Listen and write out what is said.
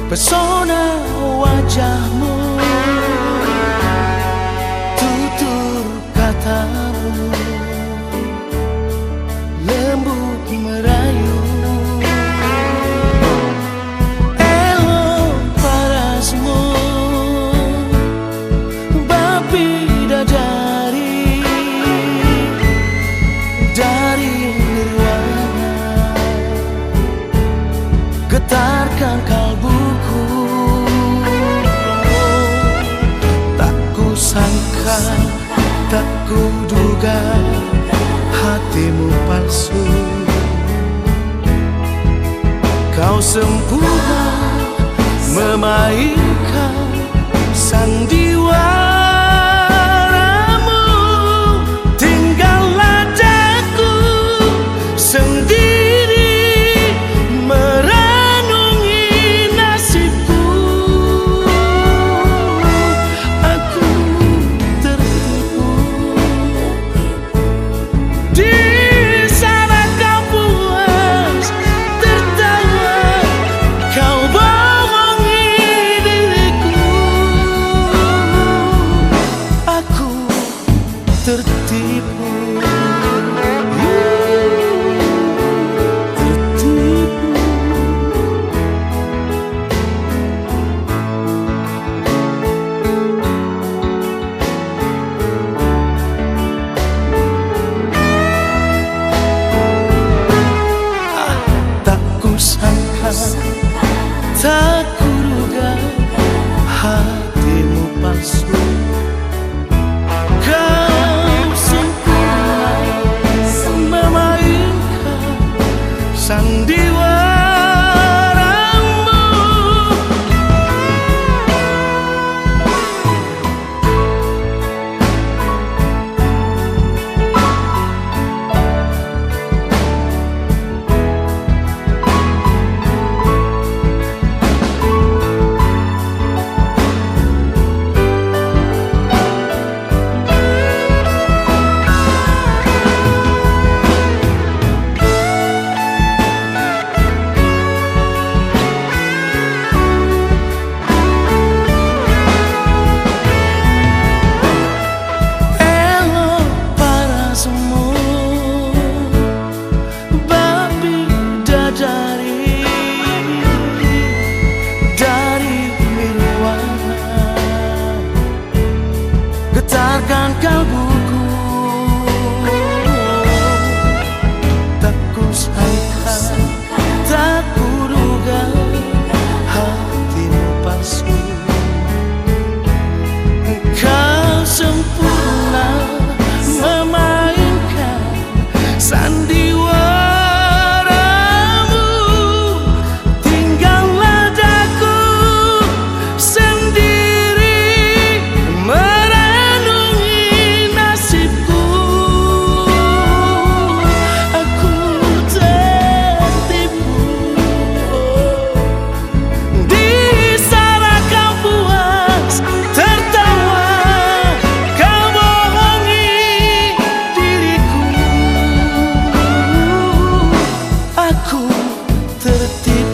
Pesona wajahmu, tutur katamu, lembut merayu, elok parasmu, babi bidadari dari nirwana, getarkan kalbuku. Tak kusangka, tak kuduga hatimu palsu. Kau sempurna memainkan sandiwaramu. Tinggallah daku sendiri merenungi nasibku. Aku tertipu di sana kau puas tertawa, kau bohongi diriku. Aku tertipu. Tak kusangka, tak kuduga hatimu palsu. Kau sempurna memainkan sandiwaramu. Getarkan kalbuku. Tak kusangka, tak kuduga hatimu palsu. Kau sempurna memainkan sandiwaramu. Tinggallah daku sendiri merenungi nasibku. Aku tertipu di sana kau puas tertawa, kau bohongi diriku. Aku tertipu.